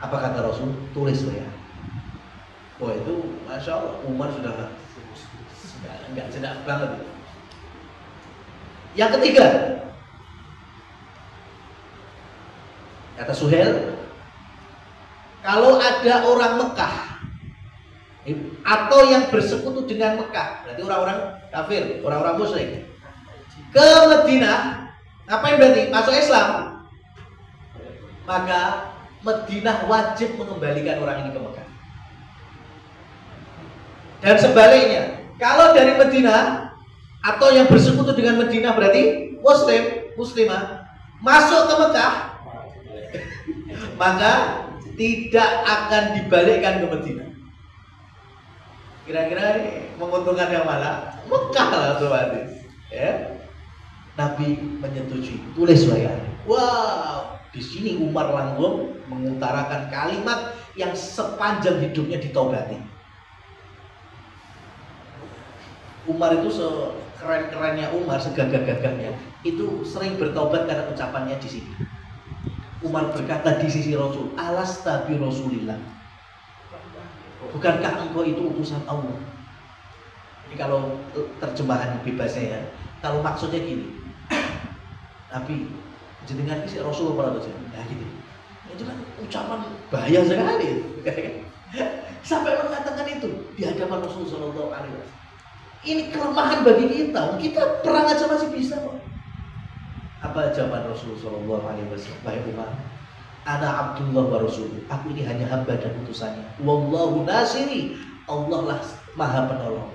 Apa kata Rasul? Tulis ya. Wah itu Masya Allah, Umar sudah nggak cedak banget. Yang ketiga, kata Suhail, kalau ada orang Mekah atau yang bersekutu dengan Mekah, berarti orang-orang kafir, orang-orang musyrik, ke Madinah, ngapain berarti? Masuk Islam, maka Madinah wajib mengembalikan orang ini ke Mekah. Dan sebaliknya, kalau dari Madinah atau yang bersekutu dengan Madinah berarti muslimah masuk ke Mekah, maka tidak akan dibalikkan ke Madinah. Kira-kira menguntungkan yang mana? Mekah lah otomatis. Ya. Nabi menyetujui, tulis wayang. Wow, di sini Umar langsung mengutarakan kalimat yang sepanjang hidupnya ditaubati. Umar itu sekeren-kerennya Umar, segagah-gagahnya itu sering bertaubat karena ucapannya di sini. Umar berkata di sisi Rasul, alasta bi Rasulillah. Bukankah engkau itu utusan Allah? Ini kalau terjemahan bebasnya ya. Kalau maksudnya gini, Nabi jenengan ini Rasulullah pada ya gitu. Itu kan ucapan bahaya sekali. Sampai mengatakan itu di hadapan Rasulullah Shallallahu Alaihi Wasallam. Ini kelemahan bagi kita. Kita perang aja masih bisa kok. Apa jawaban Rasulullah Shallallahu Alaihi Wasallam? Baik Umar, ana Abdullah wa Rasuluh. Aku ini hanya hamba dan utusannya. Wallahu nasiri. Allah lah maha penolong.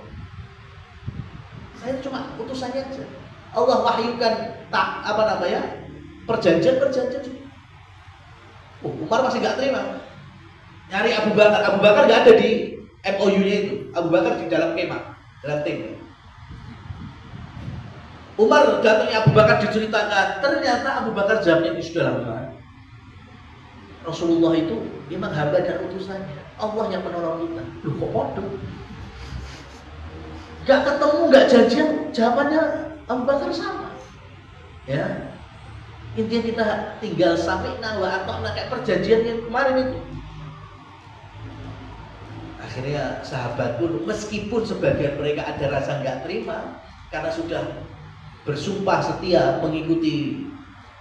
Saya cuma utusannya aja. Allah wahyukan perjanjian. Umar masih nggak terima. Nyari Abu Bakar. Abu Bakar nggak ada di MOU-nya itu. Abu Bakar di dalam kemah, dalam tim. Umar datangnya Abu Bakar diceritakan. Ternyata Abu Bakar jawabnya ini sudah lama. Rasulullah itu memang hamba dan utusannya. Allah yang menolong kita. Loh kok bodoh? Gak ketemu, gak janjian, jawabannya Abu Bakar sama. Ya, intinya kita tinggal sami'na wa ata'na kayak perjanjian yang kemarin itu. Akhirnya sahabat pun meskipun sebagian mereka ada rasa nggak terima karena sudah bersumpah setia mengikuti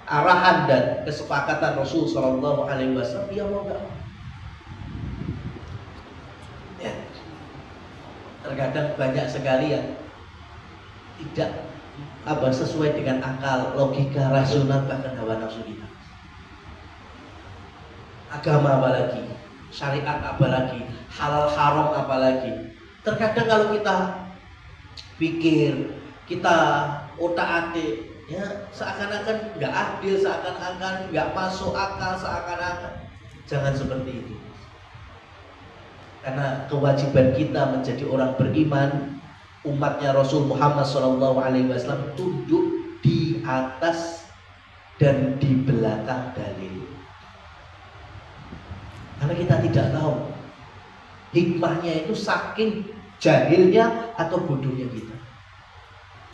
arahan dan kesepakatan Rasul Shallallahu Alaihi Wasallam, dia mau nggak? Ya. Terkadang banyak sekali yang tidak sesuai dengan akal, logika, rasional, bahkan hawa nafsu kita. Agama apalagi, syariat apalagi, halal haram apalagi. Terkadang kalau kita pikir, kita otak-atik, ya seakan-akan nggak adil, seakan-akan nggak masuk akal, seakan-akan jangan seperti itu. Karena kewajiban kita menjadi orang beriman, umatnya Rasul Muhammad SAW tunduk di atas dan di belakang dalil. Karena kita tidak tahu hikmahnya itu saking jahilnya atau bodohnya kita.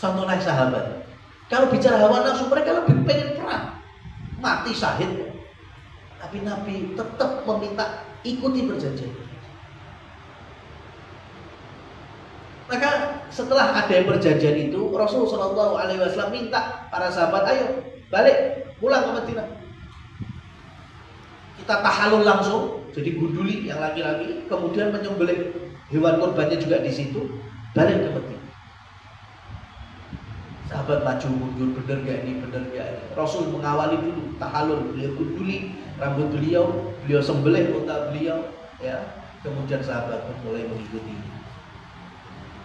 Contohnya sahabat, kalau bicara hawa nafsu mereka lebih pengen perang, mati syahid. Tapi Nabi tetap meminta ikuti perjanjian. Maka setelah ada perjanjian itu, Rasulullah SAW minta para sahabat, ayo balik pulang ke Madinah. Kita tahalul langsung, jadi gunduli yang laki-laki, kemudian menyembelih hewan kurbannya juga di situ, balik ke Madinah. Sahabat maju mundur, bener gak ini, bener gak ini. Rasul mengawali dulu tahalul, beliau gunduli rambut beliau sembelih unta beliau, ya. Kemudian sahabat pun mulai mengikuti.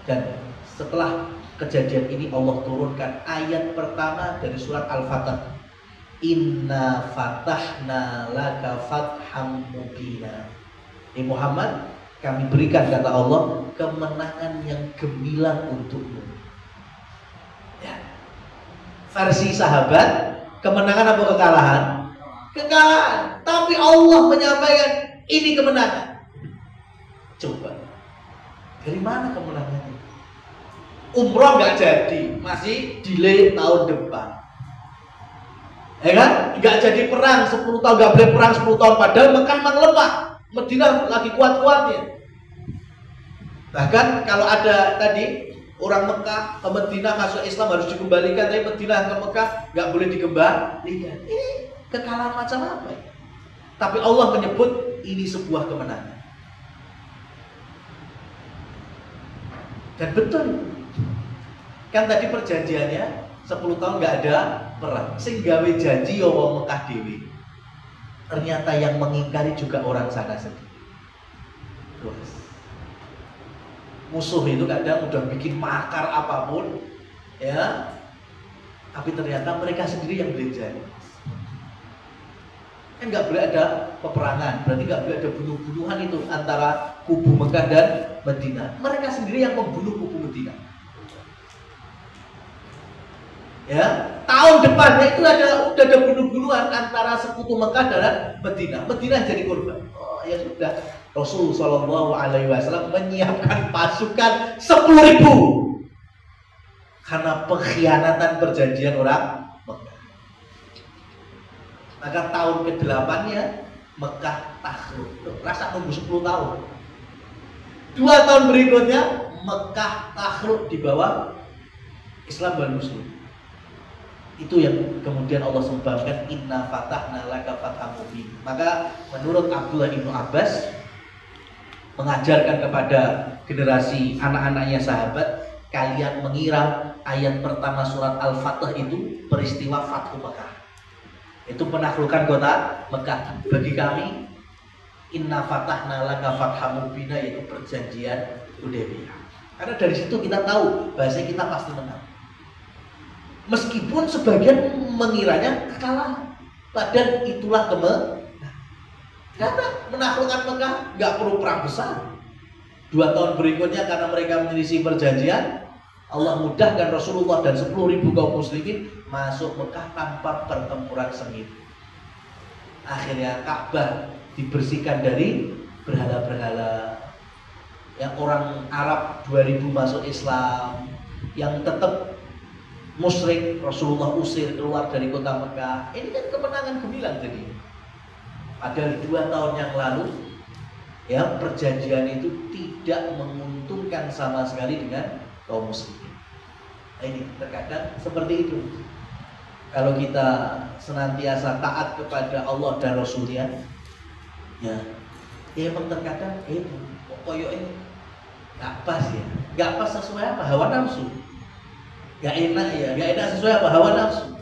Dan setelah kejadian ini Allah turunkan ayat pertama dari surat Al-Fatah. Inna fatahna laka fatham mubina. Muhammad, kami berikan kata Allah kemenangan yang gemilang untukmu. Ya. Versi sahabat, kemenangan apa kekalahan? Kekalahan. Tapi Allah menyampaikan ini kemenangan. Coba, dari mana kemenangannya? Umroh nggak jadi, masih delay tahun depan. Ya kan? Nggak jadi perang 10 tahun, nggak boleh perang 10 tahun. Padahal Mekah memang lemah, Madinah lagi kuat-kuatnya. Bahkan kalau ada tadi orang Mekah ke Madinah masuk Islam harus dikembalikan, tapi Madinah ke Mekah nggak boleh dikembalikan. Ini kekalahan macam apa? Tapi Allah menyebut ini sebuah kemenangan. Dan betul. Kan tadi perjanjiannya 10 tahun nggak ada perang. Sing gawe janji ya wong Mekah dewi. Ternyata yang mengingkari juga orang sana sendiri. Terus musuh itu kadang udah bikin makar apapun, ya, tapi ternyata mereka sendiri yang belenja. Kan nggak boleh ada peperangan, berarti nggak boleh ada bunuh-bunuhan itu antara kubu Mekah dan Madinah. Mereka sendiri yang membunuh kubu Madinah. Ya, tahun depannya itu udah ada bunuh-bunuhan antara sekutu Mekah dan Madinah. Madinah jadi korban. Oh ya sudah, Rasul Shallallahu Alaihi Wasallam menyiapkan pasukan 10.000 karena pengkhianatan perjanjian orang Mekah. Maka tahun ke-8-nya Mekah takluk. Rasa nunggu 10 tahun. 2 tahun berikutnya Mekah takluk di bawah Islam dan Muslim. Itu yang kemudian Allah sumpahkan, inna fatahna laka fatham mubin. Maka menurut Abdullah bin Abbas mengajarkan kepada generasi anak-anaknya sahabat, kalian mengira ayat pertama surat Al-Fatah itu peristiwa Fathu Mekah. Itu penaklukan kota Mekah. Bagi kami, inna fatahna laka fatham mubin, yaitu perjanjian Hudaybiyah. Karena dari situ kita tahu bahasa kita pasti menang. Meskipun sebagian mengiranya kekalahan, padahal itulah kemenangan. Karena menaklukkan Mekah nggak perlu perang besar. 2 tahun berikutnya karena mereka menyelisih perjanjian, Allah mudahkan Rasulullah dan 10.000 kaum muslimin masuk Mekah tanpa pertempuran sengit. Akhirnya Ka'bah dibersihkan dari berhala-berhala. Yang orang Arab 2000 masuk Islam, yang tetap musyrik Rasulullah usir keluar dari kota Mekah. Ini kan kemenangan gemilang jadi. Padahal 2 tahun yang lalu ya perjanjian itu tidak menguntungkan sama sekali dengan kaum muslimin. Nah, ini terkadang seperti itu. Kalau kita senantiasa taat kepada Allah dan Rasulnya, ya emang terkadang itu koyoknya nggak pas ya, nggak pas sesuai apa hawa nafsu. Gak enak ya, gak enak sesuai apa hawa nafsu.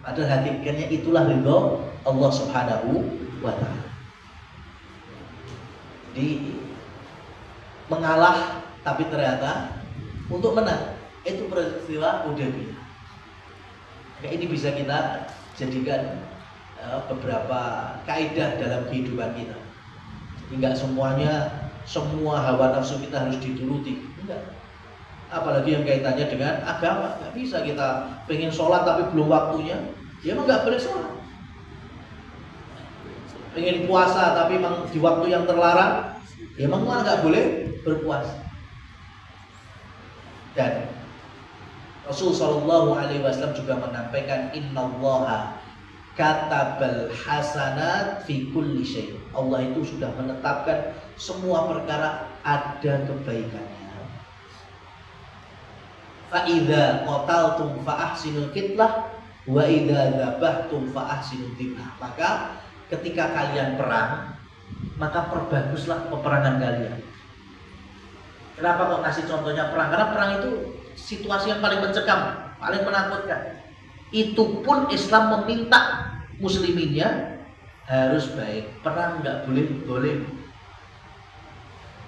Padahal hakikatnya itulah ridho Allah Subhanahu wa Ta'ala. Jadi mengalah tapi ternyata untuk menang, itu peristiwa Hudaybiyah. Nah, ini bisa kita jadikan beberapa kaidah dalam kehidupan kita. Jadi nggak semuanya, semua hawa nafsu kita harus dituruti, enggak. Apalagi yang kaitannya dengan agama, nggak bisa kita pengen sholat tapi belum waktunya, ya emang nggak boleh sholat. Pengen puasa tapi emang di waktu yang terlarang, ya emang nggak boleh berpuasa. Dan Rasul Shallallahu Alaihi Wasallam juga menyampaikan, Innallaha katabal hasanat fi kulli syai'. Allah itu sudah menetapkan semua perkara ada kebaikannya. Fa'idha qataltum fa'ahsinul qitlah wa idha dzabhtum fa'ahsinul dzibhah. Maka ketika kalian perang, maka perbaguslah peperangan kalian. Kenapa kok kasih contohnya perang? Karena perang itu situasi yang paling mencekam, paling menakutkan. Itu pun Islam meminta musliminnya harus baik. Perang nggak boleh.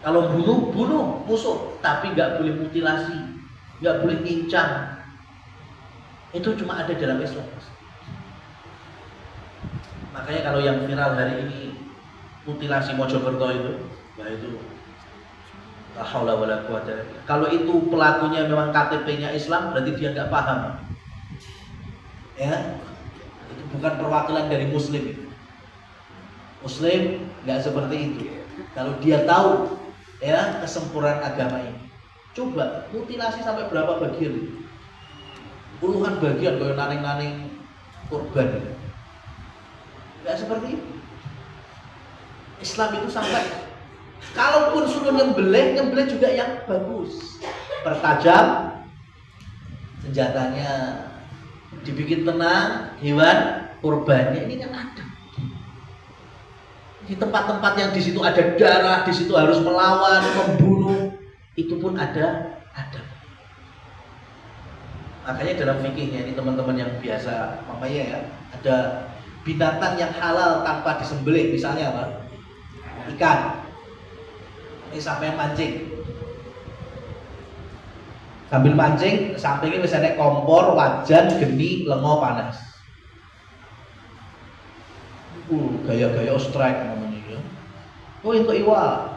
Kalau bunuh musuh, tapi nggak boleh mutilasi, nggak boleh ngincang. Itu cuma ada dalam Islam. Makanya kalau yang viral hari ini mutilasi Mojokerto itu, nah itu la haula wala quwata illa billah. Kalau itu pelakunya memang KTP-nya Islam, berarti dia nggak paham. Ya, itu bukan perwakilan dari Muslim. Muslim nggak seperti itu. Kalau dia tahu ya kesempurnaan agama ini, coba mutilasi sampai berapa bagian? Puluhan bagian, kayak naning-naning korban. Nggak seperti itu. Islam itu sampai kalaupun suruh nyembelih juga yang bagus, pertajam senjatanya, dibikin tenang hewan kurbannya. Ini kan ada di tempat-tempat yang di situ ada darah, di situ harus melawan, membunuh, itu pun ada. Makanya dalam fikihnya ini teman-teman yang biasa makanya ya, ada binatang yang halal tanpa disembelih, misalnya apa? Ikan. Ini sampai mancing. Sambil mancing, sampingnya misalnya kompor, wajan, geni, lengo panas. Gaya-gaya strike namanya ya. Oh itu iwa.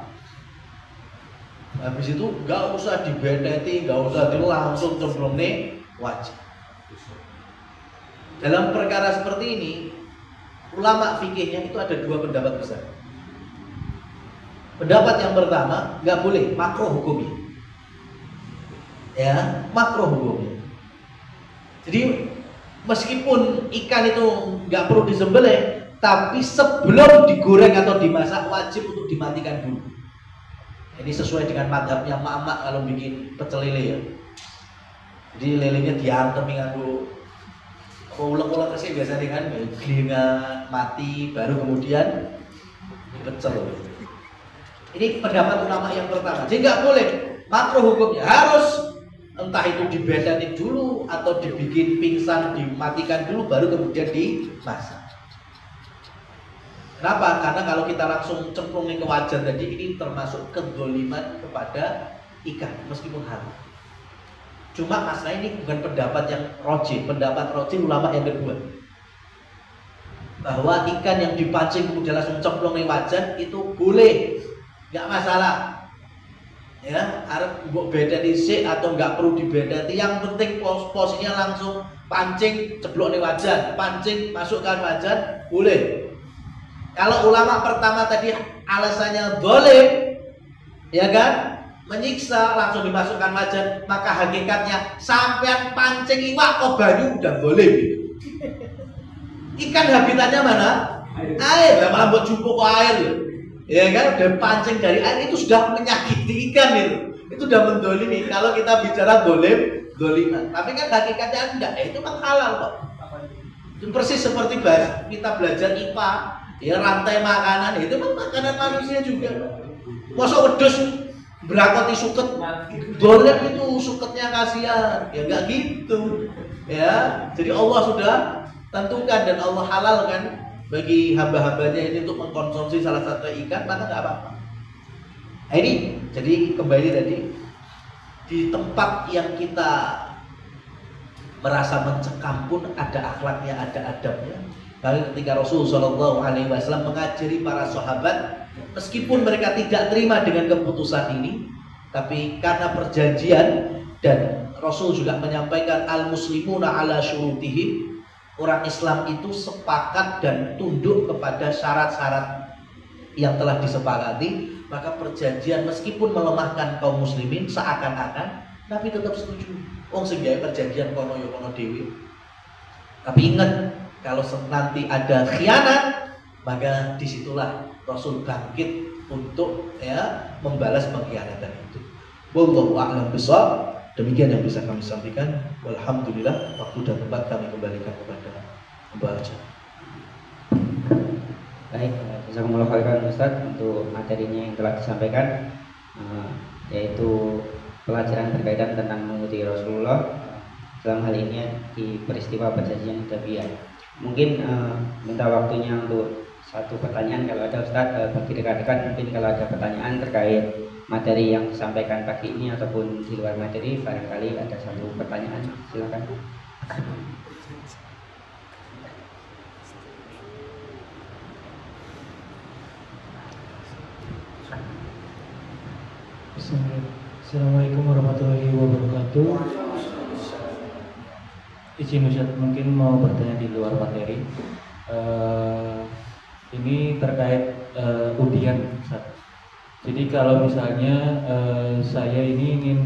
Habis itu nggak usah dibeteti, nggak usah langsung cemplung nih wajib. Dalam perkara seperti ini, ulama fikihnya itu ada dua pendapat besar. Pendapat yang pertama, nggak boleh, makruh hukumnya. Ya, makruh hukumnya. Jadi meskipun ikan itu nggak perlu disembelih, tapi sebelum digoreng atau dimasak wajib untuk dimatikan dulu. Ini sesuai dengan madhabnya mak-mak kalau bikin pecel lele ya. Jadi lelenya diantem nganggo ulang-ulang sih biasanya kan gelingan mati baru kemudian dipecel. Ini pendapat ulama yang pertama. Jadi nggak boleh, makruh hukumnya, harus entah itu dibedani dulu atau dibikin pingsan, dimatikan dulu baru kemudian dimasak. Kenapa? Karena kalau kita langsung cemplungin ke wajan tadi, ini termasuk kezaliman kepada ikan meskipun haram. Cuma masalah ini bukan pendapat yang roji. Pendapat roji ulama yang kedua, bahwa ikan yang dipancing kemudian langsung cemplung di wajan itu boleh, nggak masalah. Ya, harus beda disik atau nggak perlu dibedati. Yang penting posisinya langsung pancing, ceblok di wajan, pancing, masukkan wajan, boleh. Kalau ulama pertama tadi alasannya zalim, ya kan, menyiksa langsung dimasukkan wajan, maka hakikatnya sampean pancing iwak kok banyu udah zalim gitu. Ikan habitatnya mana? Air, lah malah buat jumbo ke air. Ya kan, udah pancing dari air itu sudah menyakiti ikan itu udah mendolimi. Kalau kita bicara doliman, tapi kan hakikatnya enggak, itu kan halal kok. Itu persis seperti kita belajar IPA, ya rantai makanan itu kan makanan manusia juga. Masa wedhus berakoti suket, dolim itu suketnya kasihan, ya enggak gitu. Ya, jadi Allah sudah tentukan dan Allah halalkan bagi hamba-hambanya ini untuk mengkonsumsi salah satu ikan, maka nggak apa-apa. Nah, ini jadi kembali tadi di tempat yang kita merasa mencekam pun ada akhlaknya, ada adabnya. Lalu ketika Rasulullah SAW mengajari para sahabat, meskipun mereka tidak terima dengan keputusan ini, tapi karena perjanjian dan Rasul juga menyampaikan al-muslimuna ala syurutihim, orang Islam itu sepakat dan tunduk kepada syarat-syarat yang telah disepakati, maka perjanjian meskipun melemahkan kaum muslimin seakan-akan, tapi tetap setuju. Sehingga perjanjian kono yo kono dewi. Tapi ingat, kalau nanti ada khianat, maka disitulah Rasul bangkit untuk membalas pengkhianatan itu. Wallahu a'lam bishawab. Demikian yang bisa kami sampaikan. Alhamdulillah, waktu dan tempat kami kembalikan kepada pembaca. Baik, jazakumullah khairan Ustaz untuk materinya yang telah disampaikan, yaitu pelajaran berkaitan tentang mengikuti Rasulullah dalam hal ini di peristiwa perjanjian Hudaybiyah. Mungkin minta waktunya untuk satu pertanyaan kalau ada Ustaz, bagi rekan-rekan mungkin kalau ada pertanyaan terkait materi yang disampaikan pagi ini ataupun di luar materi, barangkali ada satu pertanyaan, silakan. Assalamualaikum warahmatullahi wabarakatuh. Izin Ustaz, mungkin mau bertanya di luar materi. Ini terkait udian Ustaz. Jadi kalau misalnya saya ini ingin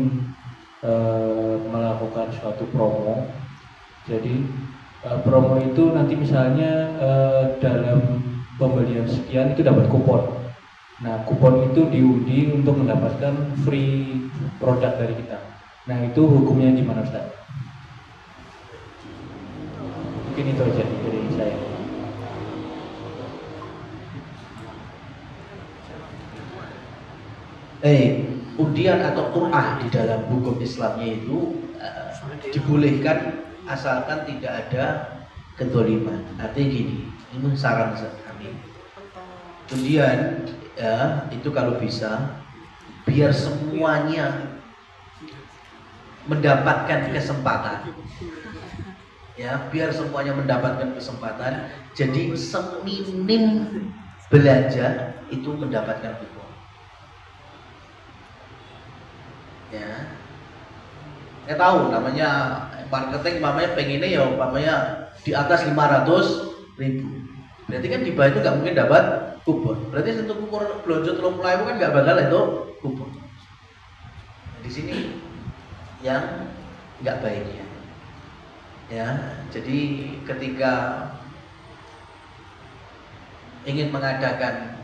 melakukan suatu promo, jadi promo itu nanti misalnya dalam pembelian sekian itu dapat kupon. Nah, kupon itu diundi untuk mendapatkan free produk dari kita. Nah, itu hukumnya gimana Ustaz? Mungkin itu aja dari saya. Undian atau qur'ah di dalam hukum Islamnya itu dibolehkan asalkan tidak ada kezaliman. Artinya gini, ini saran kami. Undian itu kalau bisa biar semuanya mendapatkan kesempatan. Ya, biar semuanya mendapatkan kesempatan. Jadi seminim belanja itu mendapatkan kupon. Ya, saya tahu namanya marketing, namanya pengennya ya namanya di atas 500.000. Berarti kan di bawah itu nggak mungkin dapat kupon. Berarti satu kupon belanja 30.000 kan nggak bakal itu kupon. Nah, di sini yang nggak baiknya. Ya, jadi ketika ingin mengadakan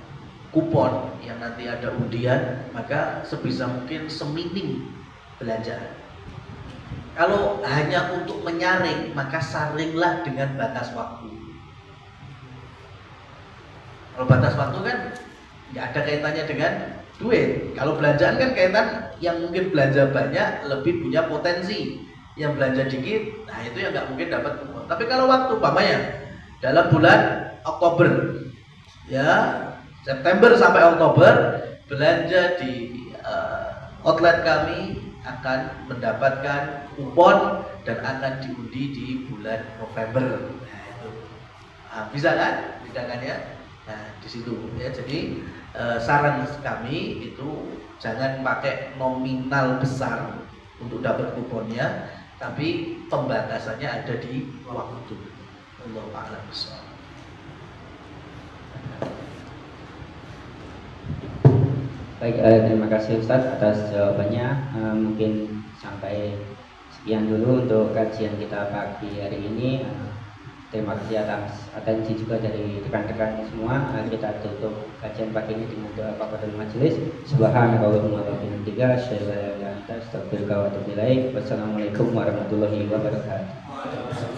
kupon yang nanti ada undian, maka sebisa mungkin seminim belanjaan. Kalau hanya untuk menyaring, maka saringlah dengan batas waktu. Kalau batas waktu kan nggak ada kaitannya dengan duit. Kalau belanjaan kan kaitan yang mungkin belanja banyak lebih punya potensi. Yang belanja dikit, nah itu yang nggak mungkin dapat kupon. Tapi kalau waktu, umpamanya dalam bulan Oktober, ya September sampai Oktober, belanja di outlet kami akan mendapatkan kupon dan akan diundi di bulan November. Nah itu, bisa kan? Bedakannya? Nah di situ ya. Jadi saran kami itu jangan pakai nominal besar untuk dapat kuponnya, tapi pembatasannya ada di waktu. Allahu a'lam bishawab. Baik, terima kasih Ustadz atas jawabannya. Mungkin sampai sekian dulu untuk kajian kita pagi hari ini. Terima kasih atas atensi juga dari rekan-rekan semua. Kita tutup kajian pagi ini dengan doa kafaratul majelis. Subhanallahumma wa bihamdika asyhadu an la ilaha illa anta astaghfiruka wa atubu ilaik. Wassalamualaikum warahmatullahi wabarakatuh.